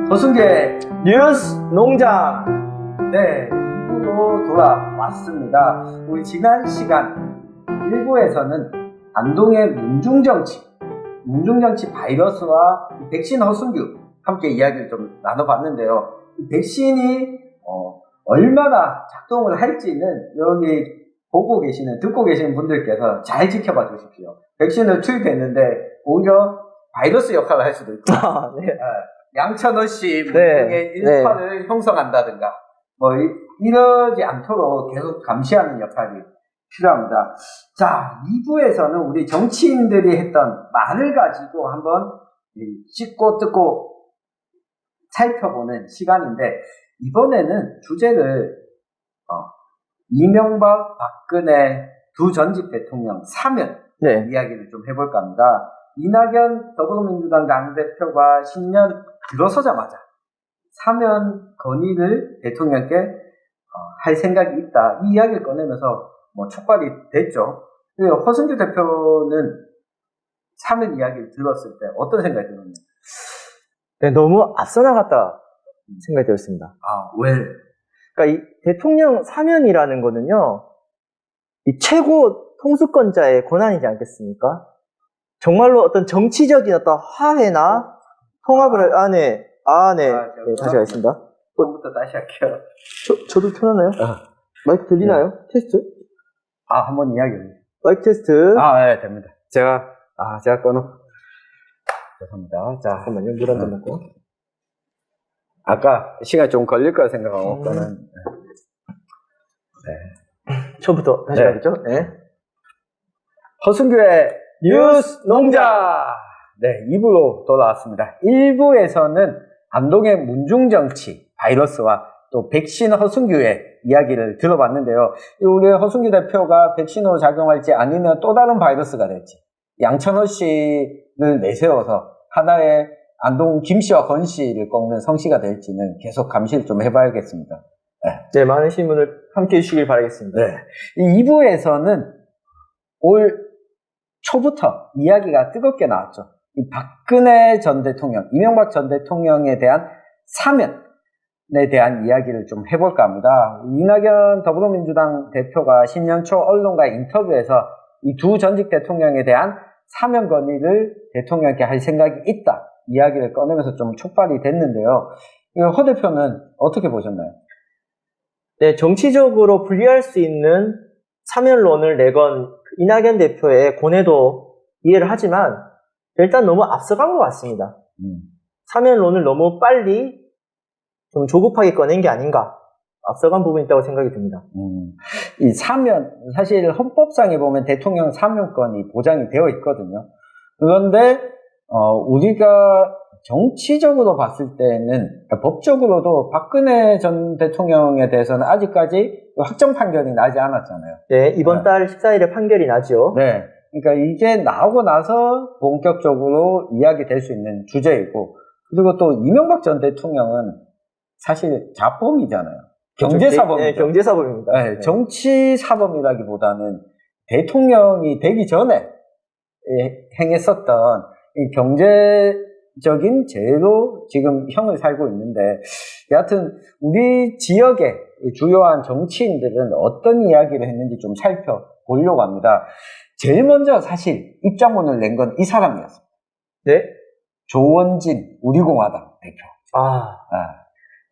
허순교의 뉴스 농장. 네, 2부로 돌아왔습니다. 우리 지난 시간 1부에서는 안동의 문중정치 바이러스와 백신 허순교 함께 이야기를 좀 나눠봤는데요. 이 백신이 얼마나 작동을 할지는 여기 듣고 계시는 분들께서 잘 지켜봐 주십시오. 백신을 투입했는데 오히려 바이러스 역할을 할 수도 있고, 네. 양천호 씨 문중의 일파를 형성한다든가, 이러지 않도록 계속 감시하는 역할이 필요합니다. 자, 2부에서는 우리 정치인들이 했던 말을 가지고 한번 씹고 뜯고 살펴보는 시간인데, 이번에는 주제를 이명박, 박근혜 두 전직 대통령 사면 이야기를 좀 해볼까 합니다. 이낙연 더불어민주당 당대표가 10년 들어서자마자 사면 건의를 대통령께 할 생각이 있다. 이 이야기를 꺼내면서 촉발이 됐죠. 허순교 대표는 사면 이야기를 들었을 때 어떤 생각이 들었나요? 네, 너무 앞서 나갔다 생각이 들었습니다. 아, 왜? 그러니까 이 대통령 사면이라는 거는요, 이 최고 통수권자의 권한이지 않겠습니까? 정말로 어떤 정치적인 어떤 화해나 통합을 네, 다시 하겠습니다. 처음부터 다시 할게요. 저도 켜놨나요? 마이크 들리나요? 네. 테스트? 한번 이야기를. 마이크 테스트. 네, 됩니다. 제가 죄송합니다. 자, 잠깐만요. 물 한 잔 먹고. 아까 시간이 좀 걸릴 거라 생각하고, 처음부터 다시 가겠죠? 네. 허순교의 뉴스 농장! 네, 2부로 돌아왔습니다. 1부에서는 안동의 문중정치 바이러스와 또 백신 허순교의 이야기를 들어봤는데요. 우리 허순교 대표가 백신으로 작용할지 아니면 또 다른 바이러스가 될지, 양천호 씨를 내세워서 하나의 안동 김씨와 권씨를 꺾는 성씨가 될지는 계속 감시를 좀 해봐야겠습니다. 네, 많은 신문을 함께 해주시길 바라겠습니다. 네. 이 2부에서는 올 초부터 이야기가 뜨겁게 나왔죠. 이 박근혜 전 대통령, 이명박 전 대통령에 대한 사면에 대한 이야기를 좀 해볼까 합니다. 이낙연 더불어민주당 대표가 10년 초 언론과의 인터뷰에서 이 두 전직 대통령에 대한 사면 건의를 대통령께 할 생각이 있다. 이야기를 꺼내면서 좀 촉발이 됐는데요. 허 대표는 어떻게 보셨나요? 네, 정치적으로 불리할 수 있는 사면론을 내건 이낙연 대표의 고뇌도 이해를 하지만 일단 너무 앞서간 것 같습니다. 사면론을 너무 빨리 좀 조급하게 꺼낸 게 아닌가, 앞서간 부분이 있다고 생각이 듭니다. 이 사면, 사실 헌법상에 보면 대통령 사면권이 보장이 되어 있거든요. 그런데 우리가 정치적으로 봤을 때는, 법적으로도 박근혜 전 대통령에 대해서는 아직까지 확정 판결이 나지 않았잖아요. 네, 이번 달 14일에 판결이 나죠. 네. 그러니까 이게 나오고 나서 본격적으로 이야기될 수 있는 주제이고, 그리고 또 이명박 전 대통령은 사실 자범이잖아요. 경제사범이죠. 네, 경제사범입니다. 네, 정치사범이라기보다는 대통령이 되기 전에 행했었던 이 경제적인 죄로 지금 형을 살고 있는데, 여하튼 우리 지역의 주요한 정치인들은 어떤 이야기를 했는지 좀 살펴보려고 합니다. 제일 먼저 사실 입장문을 낸 건 이 사람이었습니다. 네? 조원진 우리공화당 대표.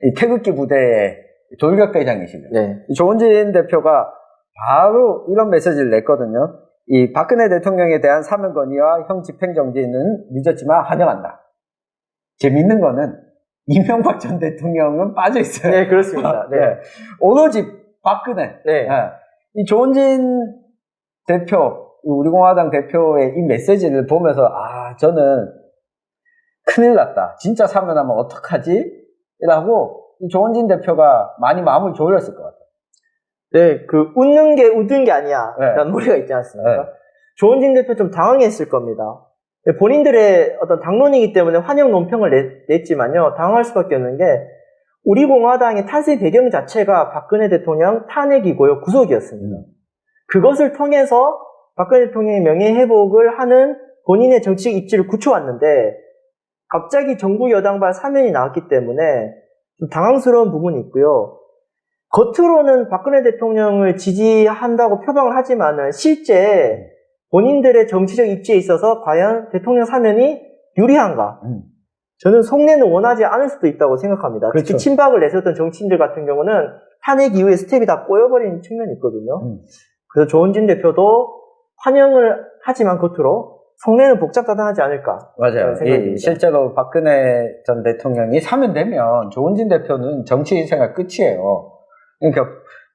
이 태극기 부대의 돌격대장이시고요. 네. 조원진 대표가 바로 이런 메시지를 냈거든요. 이 박근혜 대통령에 대한 사면 건의와 형 집행정지는 늦었지만 환영한다. 재밌는 거는 이명박 전 대통령은 빠져있어요. 네, 그렇습니다. 네. 오로지 박근혜. 네. 이 조원진 대표, 우리공화당 대표의 이 메시지를 보면서 저는 큰일 났다. 진짜 사면하면 어떡하지? 라고 이 조원진 대표가 많이 마음을 졸였을 것 같아요. 네, 웃는 게 웃은 게 아니야. 라는 노래가 있지 않습니까? 조원진 대표 좀 당황했을 겁니다. 본인들의 어떤 당론이기 때문에 환영 논평을 냈지만요, 당황할 수밖에 없는 게, 우리 공화당의 탄생 배경 자체가 박근혜 대통령 탄핵이고요, 구속이었습니다. 그것을 통해서 박근혜 대통령의 명예회복을 하는 본인의 정치적 입지를 굳혀왔는데, 갑자기 정부 여당발 사면이 나왔기 때문에 좀 당황스러운 부분이 있고요. 겉으로는 박근혜 대통령을 지지한다고 표방을 하지만은 실제 본인들의 정치적 입지에 있어서 과연 대통령 사면이 유리한가? 저는 속내는 원하지 않을 수도 있다고 생각합니다. 그렇죠. 특히 친박을 내세웠던 정치인들 같은 경우는 탄핵 이후에 스텝이 다 꼬여버린 측면이 있거든요. 그래서 조원진 대표도 환영을 하지만 겉으로 속내는 복잡다단하지 않을까. 맞아요. 실제로 박근혜 전 대통령이 사면되면 조원진 대표는 정치 인생의 끝이에요. 그러니까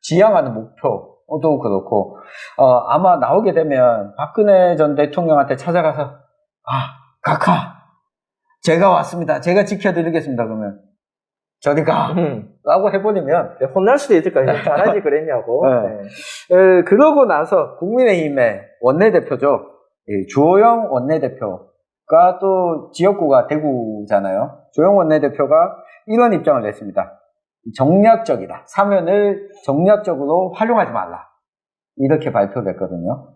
지향하는 목표도 그렇고 아마 나오게 되면 박근혜 전 대통령한테 찾아가서 각하 제가 왔습니다. 제가 지켜드리겠습니다. 그러면 저리 가 라고 해버리면 혼날 수도 있을 거예요. 잘하지 그랬냐고. 네. 그러고 나서 국민의힘의 원내대표죠. 주호영 원내대표가 또 지역구가 대구잖아요. 주호영 원내대표가 이런 입장을 냈습니다. 정략적이다. 사면을 정략적으로 활용하지 말라. 이렇게 발표를 했거든요.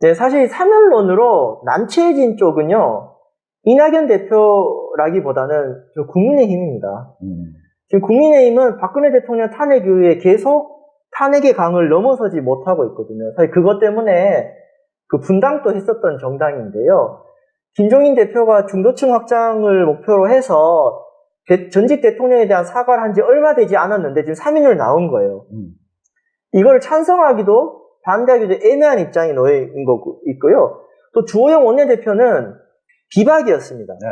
네, 사실 사면론으로 남체해진 쪽은요, 이낙연 대표라기보다는 국민의힘입니다. 지금 국민의힘은 박근혜 대통령 탄핵 이후에 계속 탄핵의 강을 넘어서지 못하고 있거든요. 사실 그것 때문에 그 분당도 했었던 정당인데요. 김종인 대표가 중도층 확장을 목표로 해서 전직 대통령에 대한 사과를 한 지 얼마 되지 않았는데 지금 3인을 나온 거예요. 이걸 찬성하기도 반대하기도 애매한 입장이 놓여 있고요. 또 주호영 원내대표는 비박이었습니다. 네.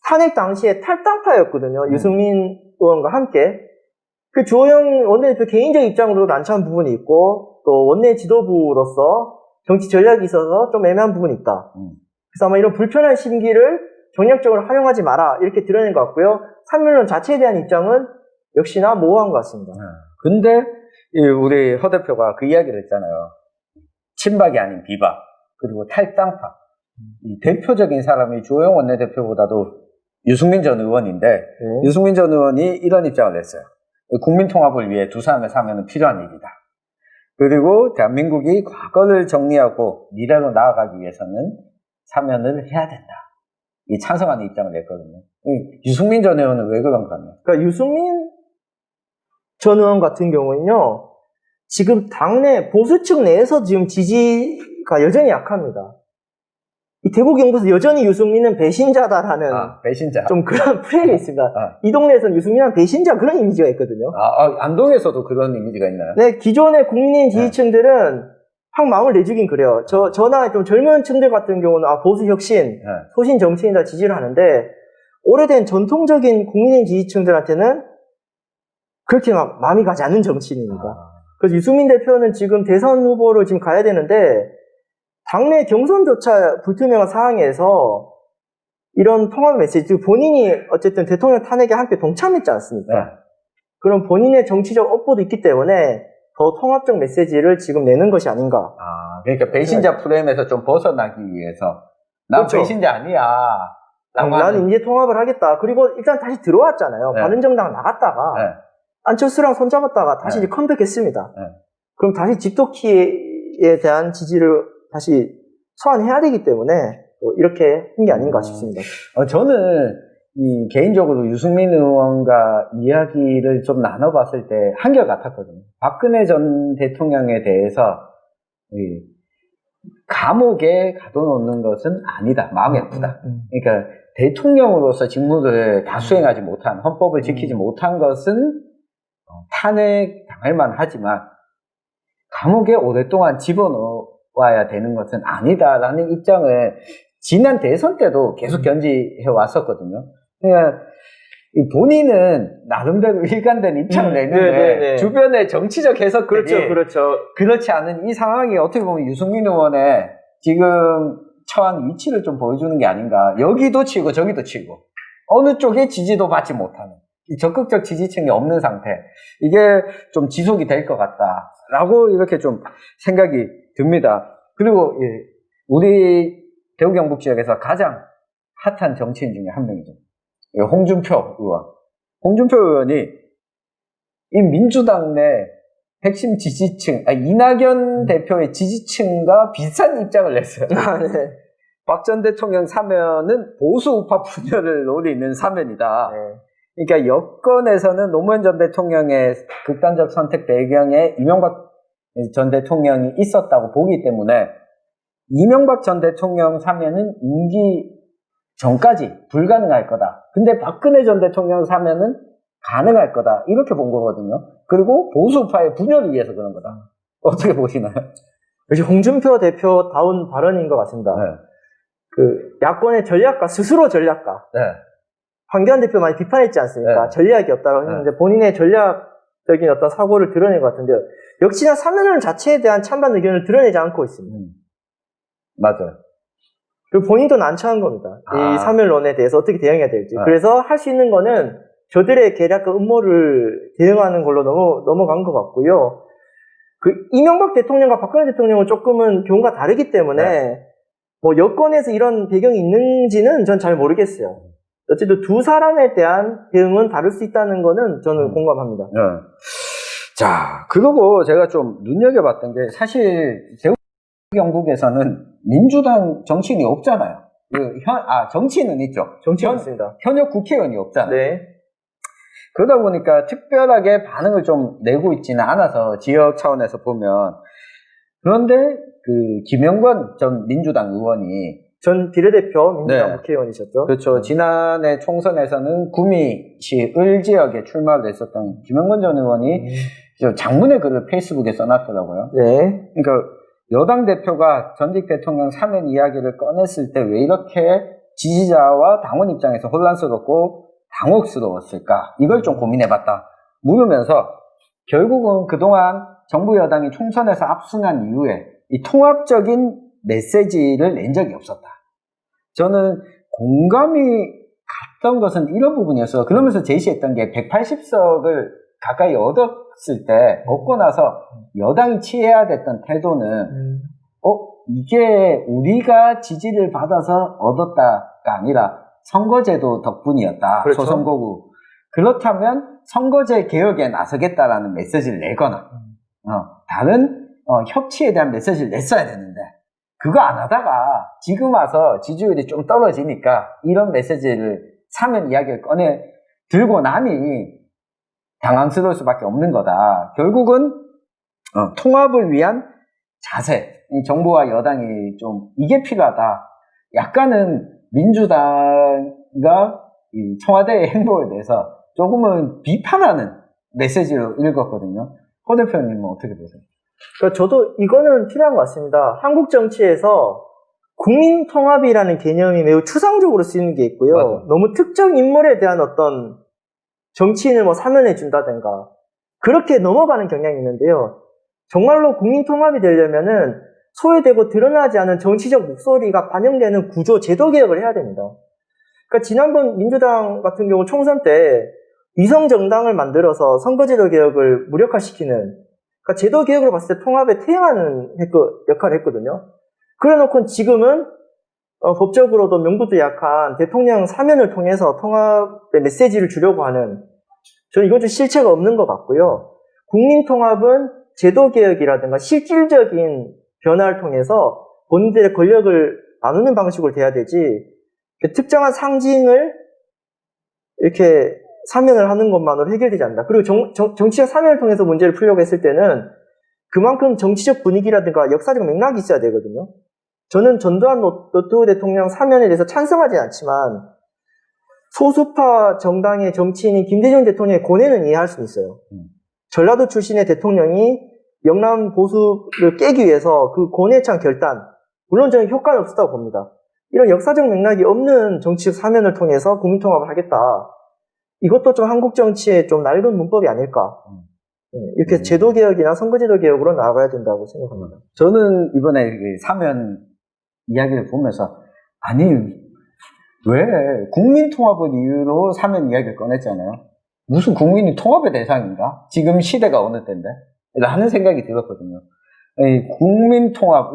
탄핵 당시에 탈당파였거든요. 유승민 의원과 함께. 그 주호영 원내대표 개인적 입장으로도 난처한 부분이 있고 또 원내 지도부로서 정치 전략이 있어서 좀 애매한 부분이 있다. 그래서 아마 이런 불편한 심기를 정략적으로 활용하지 마라 이렇게 드러낸 것 같고요. 사면론 자체에 대한 입장은 역시나 모호한 것 같습니다. 근데 우리 허 대표가 그 이야기를 했잖아요. 친박이 아닌 비박 그리고 탈당파. 이 대표적인 사람이 주호영 원내대표보다도 유승민 전 의원인데 유승민 전 의원이 이런 입장을 냈어요. 국민통합을 위해 두 사람의 사면은 필요한 일이다. 그리고 대한민국이 과거를 정리하고 미래로 나아가기 위해서는 사면을 해야 된다. 이 찬성하는 입장을 냈거든요. 유승민 전 의원은 왜 그런가 하면? 그러니까 유승민 전 의원 같은 경우는요, 지금 당내 보수층 내에서 지금 지지가 여전히 약합니다. 이 대구 경북에서 여전히 유승민은 배신자다라는 배신자. 좀 그런 프레임이 있습니다. 이 동네에서는 유승민은 배신자 그런 이미지가 있거든요. 안동에서도 그런 이미지가 있나요? 네, 기존의 국민의힘 지지층들은 확 마음을 내주긴 그래요. 저나 좀 젊은 층들 같은 경우는 보수 혁신, 소신 정치인이다 지지를 하는데 오래된 전통적인 국민의힘 지지층들한테는 그렇게 막 마음이 가지 않는 정치인입니다. 그래서 유승민 대표는 지금 대선 후보를 지금 가야 되는데 당내 경선조차 불투명한 상황에서 이런 통합 메시지, 본인이 어쨌든 대통령 탄핵에 함께 동참했지 않습니까? 그럼 본인의 정치적 업보도 있기 때문에 더 통합적 메시지를 지금 내는 것이 아닌가. 그러니까 배신자 프레임에서 좀 벗어나기 위해서 난 그렇죠. 배신자 아니야. 나는 이제 통합을 하겠다. 그리고 일단 다시 들어왔잖아요. 바른정당 나갔다가 안철수랑 손잡았다가 다시 이제 컴백했습니다. 그럼 다시 집도키에 대한 지지를 다시 소환해야 되기 때문에 이렇게 한 게 아닌가 싶습니다. 저는 개인적으로 유승민 의원과 이야기를 좀 나눠봤을 때 한결같았거든요. 박근혜 전 대통령에 대해서 감옥에 가둬놓는 것은 아니다. 마음이 아프다. 그러니까 대통령으로서 직무를 다 수행하지 못한, 헌법을 지키지 못한 것은 탄핵 당할 만하지만 감옥에 오랫동안 집어넣어야 되는 것은 아니다라는 입장을 지난 대선 때도 계속 견지해 왔었거든요. 그러니까 본인은 나름대로 일관된 입장을 내는데 주변의 정치적 해석들이 그렇죠. 그렇지 않은 이 상황이 어떻게 보면 유승민 의원의 지금 처한 위치를 좀 보여주는 게 아닌가. 여기도 치고 저기도 치고 어느 쪽에 지지도 받지 못하는 적극적 지지층이 없는 상태. 이게 좀 지속이 될 것 같다라고 이렇게 좀 생각이 듭니다. 그리고 우리 대구 경북 지역에서 가장 핫한 정치인 중에 한 명이죠. 홍준표 의원. 홍준표 의원이 이 민주당 내 핵심 지지층, 이낙연 대표의 지지층과 비슷한 입장을 냈어요. 박 전 대통령 사면은 보수 우파 분열을 노리는 사면이다. 네. 그러니까 여권에서는 노무현 전 대통령의 극단적 선택 배경에 이명박 전 대통령이 있었다고 보기 때문에 이명박 전 대통령 사면은 임기 전까지 불가능할 거다. 근데 박근혜 전 대통령 사면은 가능할 거다. 이렇게 본 거거든요. 그리고 보수 우파의 분열을 위해서 그런 거다. 어떻게 보시나요? 역시 홍준표 대표다운 발언인 것 같습니다. 네. 그 야권의 전략가, 스스로 전략가. 네. 황교안 대표 많이 비판했지 않습니까? 네. 전략이 없다고 했는데 본인의 전략적인 어떤 사고를 드러낸 것 같은데요. 역시나 사면론 자체에 대한 찬반 의견을 드러내지 않고 있습니다. 맞아요. 그리고 본인도 난처한 겁니다. 이 사면론에 대해서 어떻게 대응해야 될지. 네. 그래서 할 수 있는 거는 저들의 계략과 음모를 대응하는 걸로 넘어간 것 같고요. 그 이명박 대통령과 박근혜 대통령은 조금은 경우가 다르기 때문에 네. 뭐 여권에서 이런 배경이 있는지는 전 잘 모르겠어요. 어쨌든 두 사람에 대한 대응은 다를 수 있다는 거는 저는 공감합니다. 네. 자, 그리고 제가 좀 눈여겨봤던 게 사실 경북에서는 민주당 정치인이 없잖아요. 정치인은 있죠. 정치인 있습니다. 현역 국회의원이 없잖아요. 네. 그러다 보니까 특별하게 반응을 좀 내고 있지는 않아서 지역 차원에서 보면 그런데 그 김영권 전 민주당 의원이 전 비례대표 민주당 네. 국회의원이셨죠. 그렇죠. 지난해 총선에서는 구미시 을지역에 출마를 했었던 김영권 전 의원이 장문의 글을 페이스북에 써놨더라고요. 네. 그러니까 여당 대표가 전직 대통령 사면 이야기를 꺼냈을 때 왜 이렇게 지지자와 당원 입장에서 혼란스럽고 당혹스러웠을까? 이걸 좀 고민해봤다. 물으면서 결국은 그동안 정부 여당이 총선에서 압승한 이후에 이 통합적인 메시지를 낸 적이 없었다. 저는 공감이 갔던 것은 이런 부분이었어요. 그러면서 제시했던 게 180석을 가까이 얻었을 때, 얻고 나서 여당이 취해야 됐던 태도는, 이게 우리가 지지를 받아서 얻었다가 아니라 선거제도 덕분이었다. 그렇죠. 소선거구. 그렇다면 선거제 개혁에 나서겠다라는 메시지를 내거나, 다른 협치에 대한 메시지를 냈어야 되는데, 그거 안 하다가 지금 와서 지지율이 좀 떨어지니까 이런 메시지를 사면 이야기를 들고 나니 당황스러울 수밖에 없는 거다. 결국은 통합을 위한 자세, 정부와 여당이 좀 이게 필요하다. 약간은 민주당과 이 청와대의 행보에 대해서 조금은 비판하는 메시지로 읽었거든요. 허 대표님은 어떻게 보세요? 그러니까 저도 이거는 필요한 것 같습니다. 한국 정치에서 국민 통합이라는 개념이 매우 추상적으로 쓰이는 게 있고요. 맞아요. 너무 특정 인물에 대한 어떤 정치인을 뭐 사면해 준다든가 그렇게 넘어가는 경향이 있는데요. 정말로 국민 통합이 되려면은 소외되고 드러나지 않은 정치적 목소리가 반영되는 구조, 제도 개혁을 해야 됩니다. 그러니까 지난번 민주당 같은 경우 총선 때 위성 정당을 만들어서 선거제도 개혁을 무력화시키는, 그러니까 제도 개혁으로 봤을 때 통합에 퇴행하는 역할을 했거든요. 그래 놓고 지금은 법적으로도 명분도 약한 대통령 사면을 통해서 통합의 메시지를 주려고 하는, 저는 이건 좀 실체가 없는 것 같고요. 국민 통합은 제도 개혁이라든가 실질적인 변화를 통해서 본인들의 권력을 나누는 방식으로 돼야 되지, 특정한 상징을 이렇게 사면을 하는 것만으로 해결되지 않는다. 그리고 정치적 사면을 통해서 문제를 풀려고 했을 때는 그만큼 정치적 분위기라든가 역사적 맥락이 있어야 되거든요. 저는 전두환 노태우 대통령 사면에 대해서 찬성하지 않지만 소수파 정당의 정치인인 김대중 대통령의 고뇌는 이해할 수 있어요. 전라도 출신의 대통령이 영남 보수를 깨기 위해서 그 고뇌찬 결단, 물론 저는 효과는 없었다고 봅니다. 이런 역사적 맥락이 없는 정치적 사면을 통해서 국민통합을 하겠다. 이것도 좀 한국 정치의 좀 낡은 문법이 아닐까. 이렇게 제도개혁이나 선거제도 개혁으로 나아가야 된다고 생각합니다. 저는 이번에 사면 이야기를 보면서, 아니, 왜 국민통합을 이유로 사면 이야기를 꺼냈잖아요. 무슨 국민이 통합의 대상인가? 지금 시대가 어느 때인데? 라는 생각이 들었거든요. 이 국민통합,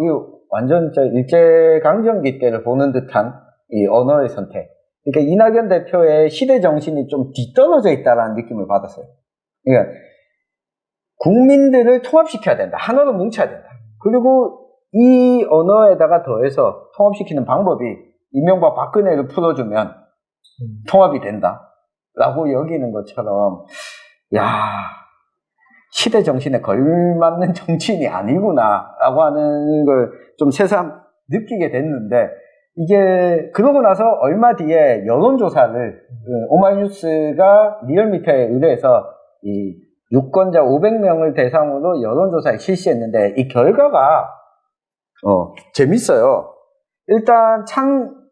완전 일제강점기 때를 보는 듯한 이 언어의 선택. 그러니까 이낙연 대표의 시대 정신이 좀 뒤떨어져 있다라는 느낌을 받았어요. 그러니까 국민들을 통합시켜야 된다. 하나로 뭉쳐야 된다. 그리고 이 언어에다가 더해서 통합시키는 방법이 이명박 박근혜를 풀어주면 통합이 된다라고 여기는 것처럼, 야, 시대 정신에 걸맞는 정치인이 아니구나라고 하는 걸 좀 새삼 느끼게 됐는데, 이게 그러고 나서 얼마 뒤에 여론조사를 오마이뉴스가 리얼미터에 의뢰해서 이 유권자 500명을 대상으로 여론조사를 실시했는데, 이 결과가 재밌어요. 일단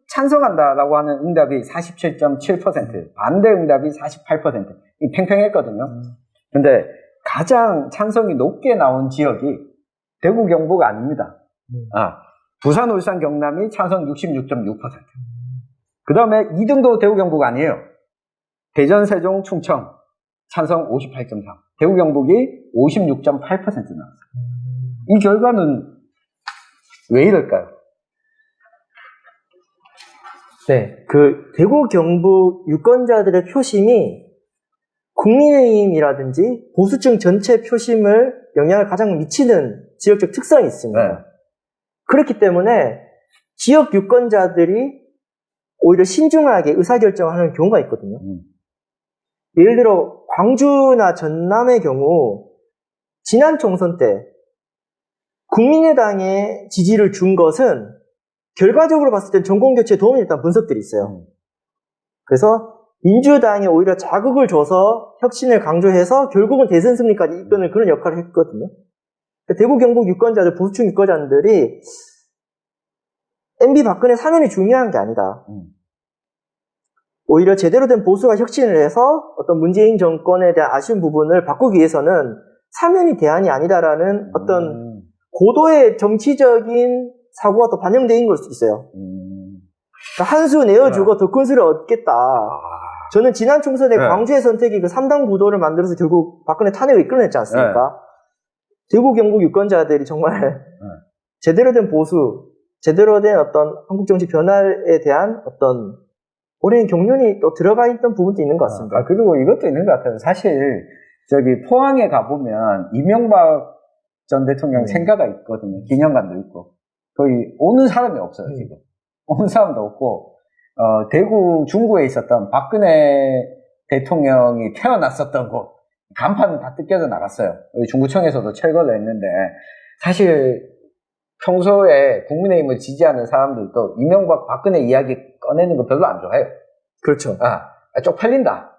찬성한다라고 하는 응답이 47.7%, 반대 응답이 48%, 이 팽팽했거든요. 근데 가장 찬성이 높게 나온 지역이 대구 경북가 아닙니다. 부산, 울산, 경남이 찬성 66.6%. 그 다음에 2등도 대구 경북 아니에요. 대전, 세종, 충청 찬성 58.3%, 대구 경북이 56.8% 나왔어요. 이 결과는 왜 이럴까요? 네, 그 대구 경북 유권자들의 표심이 국민의힘이라든지 보수층 전체 표심을 영향을 가장 미치는 지역적 특성이 있습니다. 네. 그렇기 때문에 지역 유권자들이 오히려 신중하게 의사결정을 하는 경우가 있거든요. 예를 들어 광주나 전남의 경우 지난 총선 때 국민의당에 지지를 준 것은 결과적으로 봤을 땐 정권교체에 도움이 됐다는 분석들이 있어요. 그래서 민주당에 오히려 자극을 줘서 혁신을 강조해서 결국은 대선 승리까지 이끄는 그런 역할을 했거든요. 대구 경북 유권자들, 보수층 유권자들이 MB 박근혜 사면이 중요한 게 아니다. 오히려 제대로 된 보수가 혁신을 해서 어떤 문재인 정권에 대한 아쉬운 부분을 바꾸기 위해서는 사면이 대안이 아니다라는 어떤 고도의 정치적인 사고가 또 반영된 걸 수도 있어요. 그러니까 한 수 내어주고 더 큰 수를 얻겠다. 저는 지난 총선에 광주의 선택이 그 3당 구도를 만들어서 결국 박근혜 탄핵을 이끌어냈지 않습니까? 대구 경북 유권자들이 정말 제대로 된 보수, 제대로 된 어떤 한국 정치 변화에 대한 어떤 오랜 경륜이 또 들어가 있던 부분도 있는 것 같습니다. 그리고 이것도 있는 것 같아요. 사실 저기 포항에 가보면 이명박 전 대통령 생가가 있거든요. 기념관도 있고. 거의 오는 사람이 없어요, 지금. 오는 사람도 없고, 대구 중구에 있었던 박근혜 대통령이 태어났었던 곳, 간판은 다 뜯겨져 나갔어요. 중구청에서도 철거를 했는데, 사실 평소에 국민의힘을 지지하는 사람들도 이명박 박근혜 이야기 꺼내는 거 별로 안 좋아해요. 그렇죠. 쪽팔린다.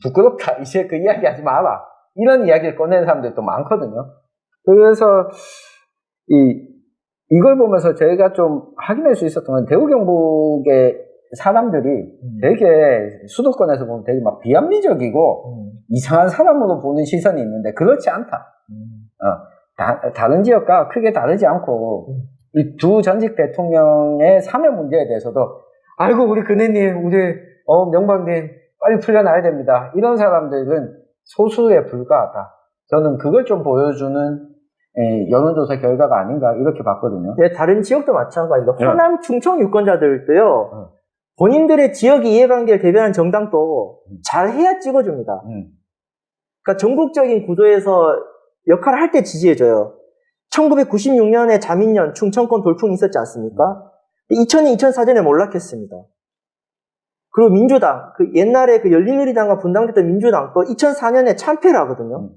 부끄럽다. 이제 그 이야기 하지 마라. 이런 이야기를 꺼내는 사람들도 많거든요. 그래서 이걸 보면서 저희가 좀 확인할 수 있었던 건 대구 경북의 사람들이 되게 수도권에서 보면 되게 막 비합리적이고 이상한 사람으로 보는 시선이 있는데 그렇지 않다. 다른 지역과 크게 다르지 않고 이 두 전직 대통령의 사면 문제에 대해서도 아이고 우리 근혜님, 우리 명박님 빨리 풀려나야 됩니다. 이런 사람들은 소수에 불과하다. 저는 그걸 좀 보여주는 여론조사 결과가 아닌가 이렇게 봤거든요. 네, 다른 지역도 마찬가지로 호남 충청 유권자들도요. 본인들의 지역의 이해관계를 대변하는 정당도 잘 해야 찍어줍니다. 그러니까 전국적인 구도에서 역할을 할 때 지지해줘요. 1996년에 자민련 충청권 돌풍이 있었지 않습니까? 2002, 2004년에 몰락했습니다. 그리고 민주당, 그 옛날에 그 열린우리당과 분당됐던 민주당도 2004년에 참패를 하거든요.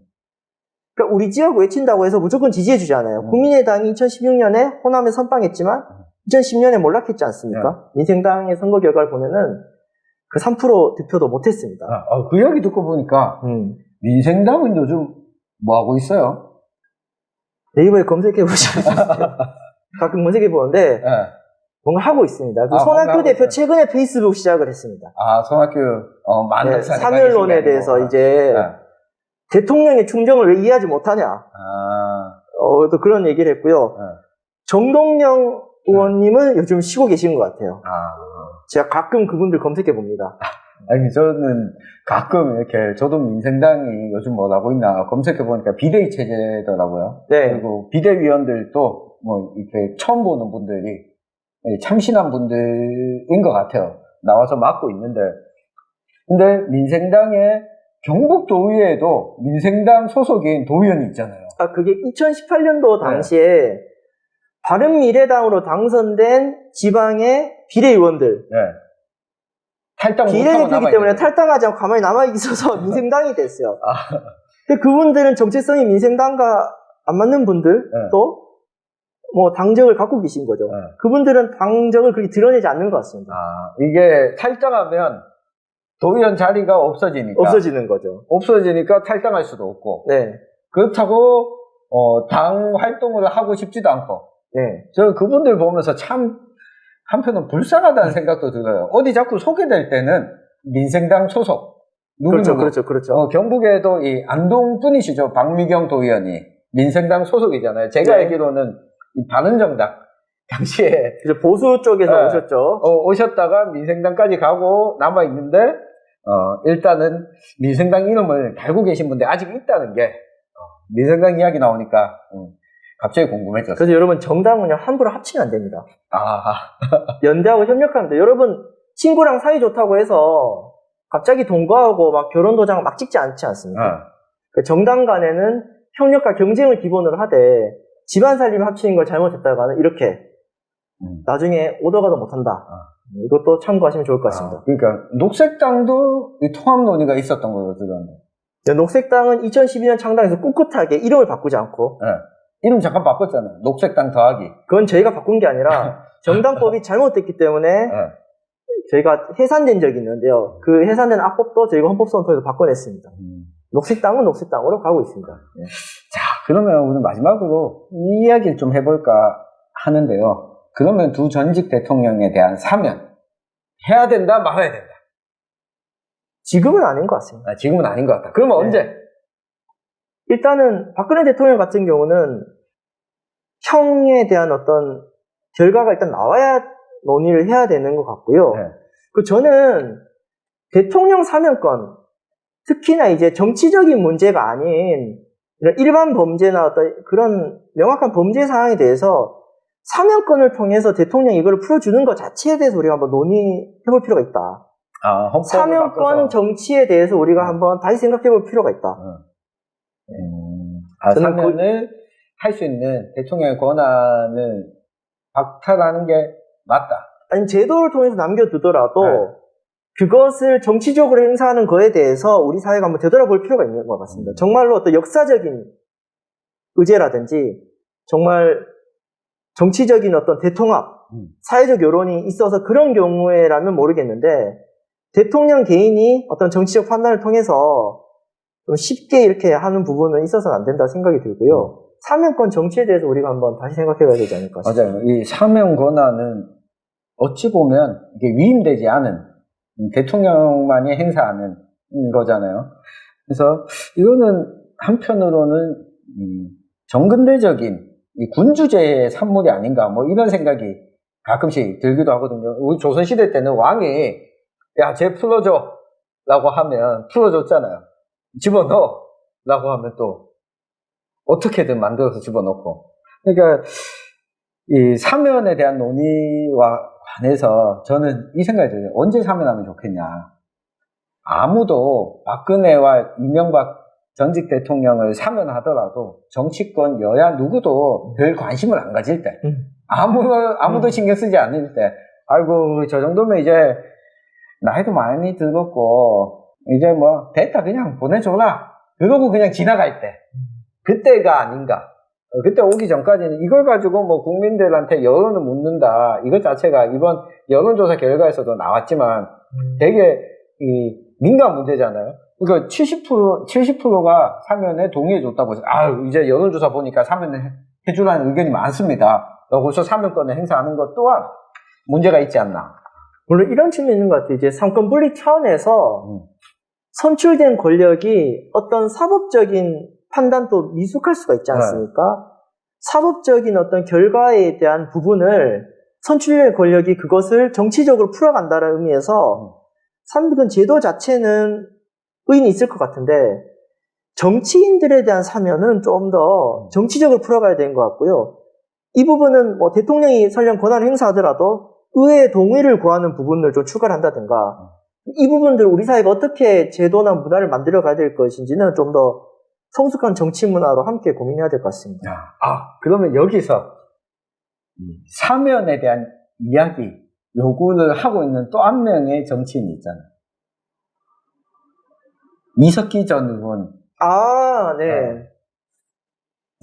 그러니까 우리 지역 외친다고 해서 무조건 지지해주잖아요. 국민의당이 2016년에 호남에 선빵했지만 2010년에 몰락했지 않습니까? 민생당의 선거 결과를 보면은 그 3% 득표도 못했습니다. 그 이야기 듣고 보니까 민생당은 요즘 뭐 하고 있어요? 네이버에 검색해보시면 가끔 검색해보는데 뭔가 하고 있습니다. 그 손학규 대표 최근에 페이스북 시작을 했습니다. 손학규 많은 사면론에 대해서 이제 대통령의 충정을 왜 이해하지 못하냐. 또 그런 얘기를 했고요. 정동영 의원님은 요즘 쉬고 계신 것 같아요. 제가 가끔 그분들 검색해 봅니다. 아니, 저는 가끔 이렇게, 저도 민생당이 요즘 뭐 하고 있나 검색해 보니까 비대위 체제더라고요. 네. 그리고 비대위원들도 뭐 이렇게 처음 보는 분들이 참신한 분들인 것 같아요. 나와서 맡고 있는데. 근데 민생당의 경북도의회에도 민생당 소속인 도의원이 있잖아요. 그게 2018년도 당시에 바른미래당으로 당선된 지방의 비례의원들. 네. 탈당 비례대표이기 때문에 탈당하지 않고 가만히 남아있어서 민생당이 됐어요. 근데 그분들은 정체성이 민생당과 안 맞는 분들도 뭐 당적을 갖고 계신 거죠. 그분들은 당적을 그렇게 드러내지 않는 것 같습니다. 이게 탈당하면 도의원 자리가 없어지니까. 없어지는 거죠. 없어지니까 탈당할 수도 없고. 네. 그렇다고, 당 활동을 하고 싶지도 않고. 네. 저 그분들 보면서 참, 한편은 불쌍하다는 생각도 들어요. 어디 자꾸 소개될 때는 민생당 소속. 그렇죠. 경북에도 이 안동 분이시죠. 박미경 도의원이. 민생당 소속이잖아요. 제가 알기로는 이 바른정당. 당시에. 보수 쪽에서 오셨죠. 오셨다가 민생당까지 가고 남아있는데, 일단은 민생당 이름을 달고 계신 분들 아직 있다는 게, 민생당 이야기 나오니까, 갑자기 궁금해졌어요. 그래서 여러분, 정당은요, 함부로 합치면 안 됩니다. 아. 연대하고 협력하면 돼요. 여러분, 친구랑 사이 좋다고 해서 갑자기 동거하고 막 결혼 도장 막 찍지 않지 않습니까? 그 정당 간에는 협력과 경쟁을 기본으로 하되, 집안 살림 합치는 걸 잘못했다가는 이렇게, 나중에 오더가도 못한다. 이것도 참고하시면 좋을 것 같습니다. 그러니까, 녹색당도 이 통합 논의가 있었던 걸로 들었는데. 녹색당은 2012년 창당에서 꿋꿋하게 이름을 바꾸지 않고, 이름 잠깐 바꿨잖아요. 녹색당 더하기. 그건 저희가 바꾼 게 아니라 정당법이 잘못됐기 때문에 저희가 해산된 적이 있는데요. 그 해산된 악법도 저희가 헌법소원에서 바꿔냈습니다. 녹색당은 녹색당으로 가고 있습니다. 네. 자, 그러면 오늘 마지막으로 이 이야기를 좀 해볼까 하는데요. 그러면 두 전직 대통령에 대한 사면 해야 된다, 말아야 된다? 지금은 아닌 것 같습니다. 지금은 아닌 것 같다. 그러면 언제? 일단은 박근혜 대통령 같은 경우는 형에 대한 어떤 결과가 일단 나와야 논의를 해야 되는 것 같고요. 저는 대통령 사면권, 특히나 이제 정치적인 문제가 아닌 이런 일반 범죄나 어떤 그런 명확한 범죄 사항에 대해서 사면권을 통해서 대통령이 이걸 풀어주는 것 자체에 대해서 우리가 한번 논의해볼 필요가 있다. 사면권 정치에 대해서 우리가 한번 다시 생각해볼 필요가 있다. 사면을 할 수 있는 대통령의 권한을 박탈하는 게 맞다. 아니, 제도를 통해서 남겨두더라도 그것을 정치적으로 행사하는 거에 대해서 우리 사회가 한번 되돌아볼 필요가 있는 것 같습니다. 정말로 어떤 역사적인 의제라든지 정말 정치적인 어떤 대통합, 사회적 여론이 있어서 그런 경우에라면 모르겠는데 대통령 개인이 어떤 정치적 판단을 통해서 좀 쉽게 이렇게 하는 부분은 있어서는 안 된다 생각이 들고요. 사면권 정치에 대해서 우리가 한번 다시 생각해봐야 되지 않을까 싶습니다. 맞아요. 이 사면 권한은 어찌 보면 이게 위임되지 않은 대통령만이 행사하는 거잖아요. 그래서 이거는 한편으로는 정근대적인 이 군주제의 산물이 아닌가 뭐 이런 생각이 가끔씩 들기도 하거든요. 우리 조선시대 때는 왕이 야, 쟤 풀어줘 라고 하면 풀어줬잖아요. 집어넣어 라고 하면 또 어떻게든 만들어서 집어넣고. 그러니까 이 사면에 대한 논의와 관해서 저는 이 생각이 들어요. 언제 사면하면 좋겠냐. 아무도 박근혜와 이명박 전직 대통령을 사면하더라도 정치권 여야 누구도 별 관심을 안 가질 때, 아무도 신경 쓰지 않을 때, 아이고 저 정도면 이제 나이도 많이 들었고 이제 뭐 됐다 그냥 보내줘라 그러고 그냥 지나갈 때, 그때가 아닌가. 그때 오기 전까지는 이걸 가지고 뭐 국민들한테 여론을 묻는다, 이것 자체가 이번 여론조사 결과에서도 나왔지만 되게 이 민감 문제잖아요. 그러니까 70%가 사면에 동의해줬다고 해서, 이제 여론조사 보니까 사면을 해주라는 의견이 많습니다. 그래서 사면권을 행사하는 것 또한 문제가 있지 않나. 물론 이런 측면이 있는 것 같아요. 이제 상권 분리 차원에서 선출된 권력이 어떤 사법적인 판단도 미숙할 수가 있지 않습니까? 사법적인 어떤 결과에 대한 부분을 선출된 권력이 그것을 정치적으로 풀어간다는 의미에서 삼권 제도 자체는 의인이 있을 것 같은데 정치인들에 대한 사면은 좀 더 정치적으로 풀어가야 되는 것 같고요. 이 부분은 뭐 대통령이 설령 권한을 행사하더라도 의회의 동의를 구하는 부분을 좀 추가를 한다든가, 이 부분들 우리 사회가 어떻게 제도나 문화를 만들어 가야 될 것인지는 좀 더 성숙한 정치 문화로 함께 고민해야 될 것 같습니다. 그러면 여기서 사면에 대한 이야기, 요구를 하고 있는 또 한 명의 정치인이 있잖아요. 이석기 전 의원. 아, 네.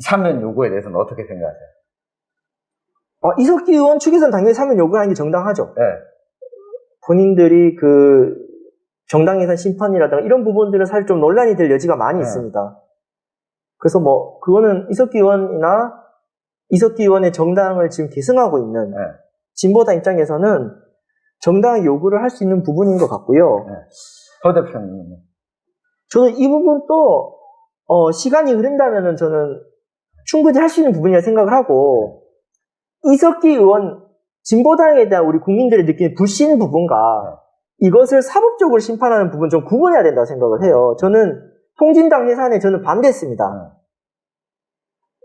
사면 요구에 대해서는 어떻게 생각하세요? 이석기 의원 측에서는 당연히 사면 요구하는 게 정당하죠. 네. 본인들이 그 정당 예산 심판이라든가 이런 부분들은 사실 좀 논란이 될 여지가 많이 있습니다. 그래서 뭐 그거는 이석기 의원의 정당을 지금 계승하고 있는 진보당 입장에서는 정당의 요구를 할 수 있는 부분인 것 같고요. 서 대표님은? 저는 이 부분도 시간이 흐른다면은 저는 충분히 할 수 있는 부분이라 생각을 하고, 이석기 의원 진보당에 대한 우리 국민들이 느끼는 불신 부분과 이것을 사법적으로 심판하는 부분 좀 구분해야 된다고 생각을 해요. 저는 통진당 예산에 저는 반대했습니다.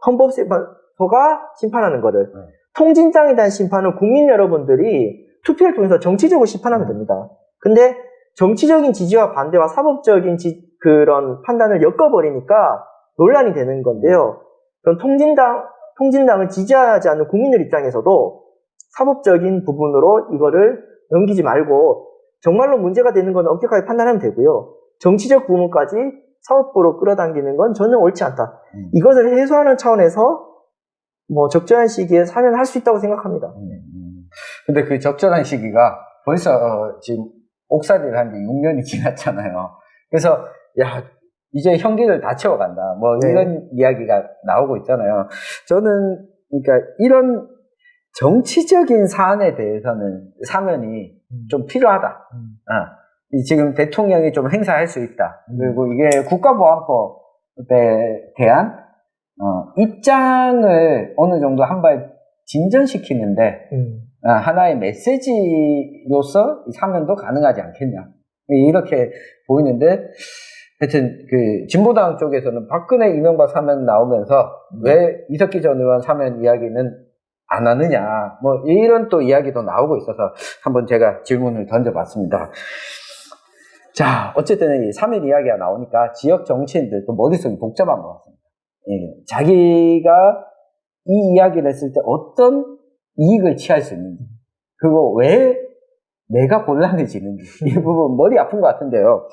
헌법재판소가 심판하는 거를. 통진당에 대한 심판은 국민 여러분들이 투표를 통해서 정치적으로 심판하면 됩니다. 근데 정치적인 지지와 반대와 사법적인 그런 판단을 엮어버리니까 논란이 되는 건데요. 그럼 통진당을 지지하지 않는 국민들 입장에서도 사법적인 부분으로 이거를 넘기지 말고 정말로 문제가 되는 건 엄격하게 판단하면 되고요. 정치적 부분까지 사법부로 끌어당기는 건 저는 옳지 않다. 이것을 해소하는 차원에서 뭐 적절한 시기에 사면할 수 있다고 생각합니다. 근데 그 적절한 시기가 벌써 지금 옥살이를 한 지 6년이 지났잖아요. 그래서 야 이제 형기를 다 채워간다. 뭐 이런 이야기가 나오고 있잖아요. 저는 그러니까 이런 정치적인 사안에 대해서는 사면이 좀 필요하다. 지금 대통령이 좀 행사할 수 있다. 그리고 이게 국가보안법에 대한 입장을 어느 정도 한 발 진전시키는데 하나의 메시지로서 사면도 가능하지 않겠냐 이렇게 보이는데, 하여튼 그 진보당 쪽에서는 박근혜 이명박 사면 나오면서 왜 이석기 전 의원 사면 이야기는 안 하느냐 뭐 이런 또 이야기도 나오고 있어서 한번 제가 질문을 던져봤습니다. 자, 어쨌든 이 사면 이야기가 나오니까 지역 정치인들도 머릿속이 복잡한 것 같습니다. 자기가 이 이야기를 했을 때 어떤 이익을 취할 수 있는지, 그리고 왜 내가 곤란해지는지, 이 부분 머리 아픈 것 같은데요.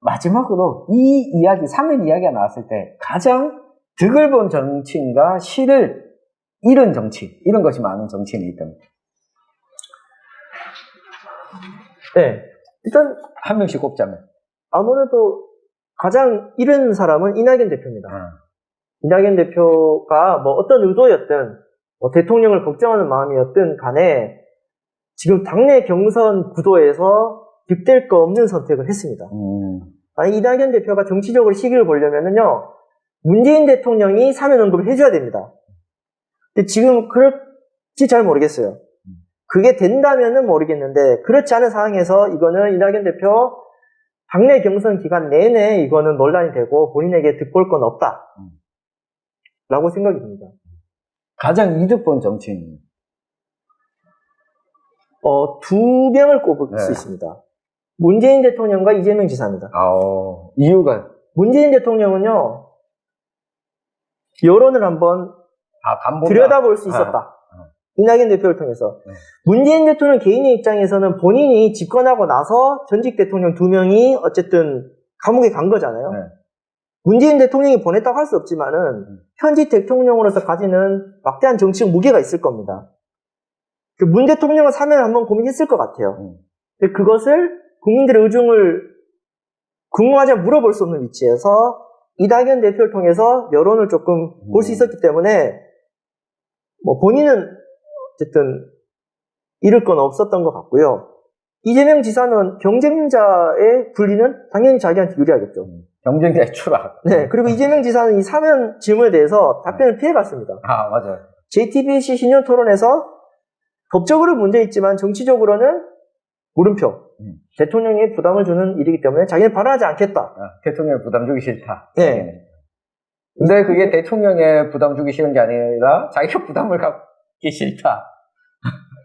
마지막으로 이 이야기, 사면 이야기가 나왔을 때 가장 득을 본 정치인과 실을 잃은 정치인, 이런 것이 많은 정치인이 있다면? 네. 일단 한 명씩 꼽자면. 아무래도 가장 잃은 사람은 이낙연 대표입니다. 이낙연 대표가 뭐 어떤 의도였든 뭐 대통령을 걱정하는 마음이었든 간에 지금 당내 경선 구도에서 득될 거 없는 선택을 했습니다. 아니, 이낙연 대표가 정치적으로 시기를 보려면은요, 문재인 대통령이 사면 언급을 해줘야 됩니다. 근데 지금 그럴지 잘 모르겠어요. 그게 된다면은 모르겠는데, 그렇지 않은 상황에서 이거는 이낙연 대표 당내 경선 기간 내내 이거는 논란이 되고 본인에게 득볼 건 없다. 라고 생각이 듭니다. 가장 이득 본 정치인? 두 명을 꼽을 수 있습니다. 문재인 대통령과 이재명 지사입니다. 이유가? 문재인 대통령은요, 여론을 한번 들여다볼 수 있었다. 이낙연 대표를 통해서. 문재인 대통령 개인의 입장에서는 본인이 집권하고 나서 전직 대통령 2명이 어쨌든 감옥에 간 거잖아요. 문재인 대통령이 보냈다고 할 수 없지만은 현직 대통령으로서 가지는 막대한 정치적 무게가 있을 겁니다. 문 대통령은 사면 한번 고민했을 것 같아요. 근데 그것을 국민들의 의중을 궁금하지 않아 물어볼 수 없는 위치에서 이낙연 대표를 통해서 여론을 조금 볼 수 있었기 때문에 뭐 본인은 어쨌든 잃을 건 없었던 것 같고요. 이재명 지사는 경쟁자의 분리는 당연히 자기한테 유리하겠죠. 경쟁자의 추락. 네, 그리고 이재명 지사는 이 사면 질문에 대해서 답변을 피해갔습니다. 맞아요. JTBC 신년 토론에서 법적으로 문제 있지만 정치적으로는 물음표. 대통령이 부담을 주는 일이기 때문에 자기는 발언하지 않겠다. 대통령에 부담 주기 싫다. 네. 근데 그게 대통령에 부담 주기 싫은 게 아니라 자기가 부담을 갖기 싫다.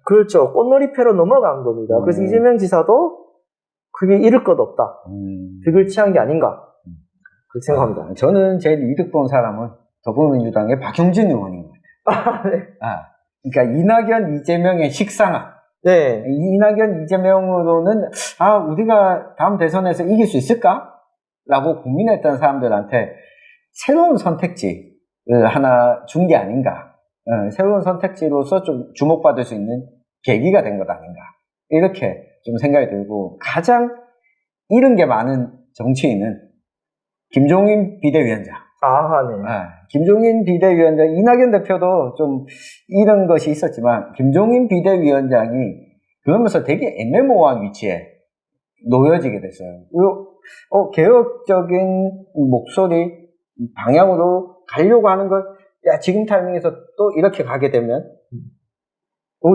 그렇죠. 꽃놀이패로 넘어간 겁니다. 그래서 이재명 지사도 그게 잃을 것 없다. 득을 취한 게 아닌가. 그렇게 생각합니다. 저는 제일 이득 본 사람은 더불어민주당의 박용진 의원인 것 같아요. 네. 그러니까 이낙연, 이재명의 식상화. 네. 이낙연, 이재명으로는 우리가 다음 대선에서 이길 수 있을까? 라고 고민했던 사람들한테 새로운 선택지를 하나 준 게 아닌가. 새로운 선택지로서 좀 주목받을 수 있는 계기가 된 것 아닌가. 이렇게 좀 생각이 들고, 가장 잃은 게 많은 정치인은 김종인 비대위원장. 네. 김종인 비대위원장, 이낙연 대표도 좀 잃은 것이 있었지만, 김종인 비대위원장이 그러면서 되게 애매모호한 위치에 놓여지게 됐어요. 개혁적인 목소리, 방향으로 가려고 하는 걸, 지금 타이밍에서 또 이렇게 가게 되면,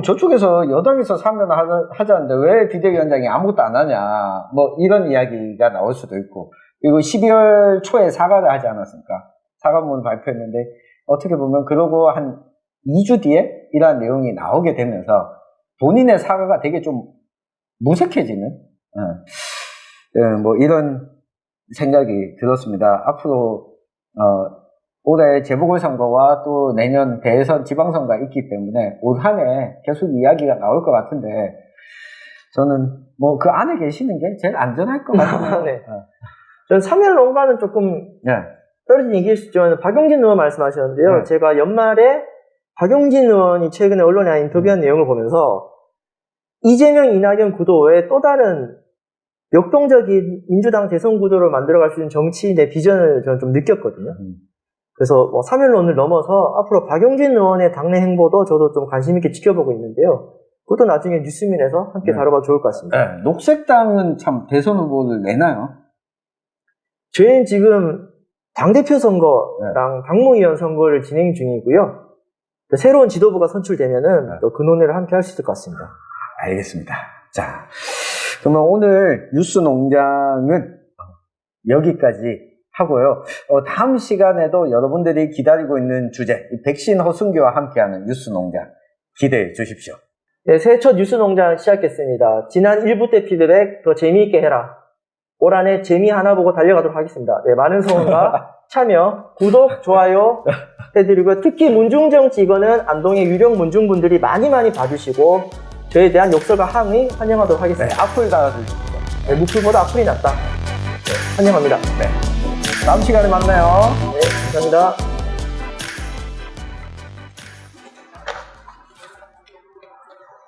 저쪽에서 여당에서 사면 하자는데 왜 비대위원장이 아무것도 안 하냐, 뭐 이런 이야기가 나올 수도 있고, 그리고 12월 초에 사과를 하지 않았습니까? 사과문을 발표했는데, 어떻게 보면 그러고 한 2주 뒤에 이러한 내용이 나오게 되면서 본인의 사과가 되게 좀 무색해지는 뭐 이런 생각이 들었습니다. 앞으로 올해 재보궐선거와 또 내년 대선 지방선거가 있기 때문에 올 한 해 계속 이야기가 나올 것 같은데, 저는 뭐 그 안에 계시는 게 제일 안전할 것 같아요. 네. 저는 3일 농가는 조금 떨어진 얘기일 수 있지만, 박용진 의원 말씀하셨는데요. 제가 연말에 박용진 의원이 최근에 언론에 인터뷰한 내용을 보면서 이재명, 이낙연 구도 외에 또 다른 역동적인 민주당 대선 구도를 만들어갈 수 있는 정치인의 비전을 저는 좀 느꼈거든요. 그래서 뭐 3일론을 넘어서 앞으로 박용진 의원의 당내 행보도 저도 좀 관심 있게 지켜보고 있는데요. 그것도 나중에 뉴스민에서 함께 다뤄봐도 좋을 것 같습니다. 녹색당은 참 대선 후보를 내나요? 저희는 지금 당대표 선거랑 당무위원 선거를 진행 중이고요. 새로운 지도부가 선출되면은 또 그 논의를 함께 할 수 있을 것 같습니다. 알겠습니다. 자, 그러면 오늘 뉴스 농장은 여기까지 하고요. 다음 시간에도 여러분들이 기다리고 있는 주제, 백신 허순기와 함께하는 뉴스 농장 기대해 주십시오. 네, 새해 첫 뉴스 농장 시작했습니다. 지난 1부 때 피드백 더 재미있게 해라. 올 한 해 재미 하나 보고 달려가도록 하겠습니다. 네, 많은 성원과 참여, 구독, 좋아요 해드리고, 특히 문중정치 이거는 안동의 유령 문중분들이 많이 봐주시고 저에 대한 욕설과 항의 환영하도록 하겠습니다. 악플 달아주십시오. 네, 무플보다 악플이 낫다. 네, 환영합니다. 다음 시간에 만나요. 네, 감사합니다.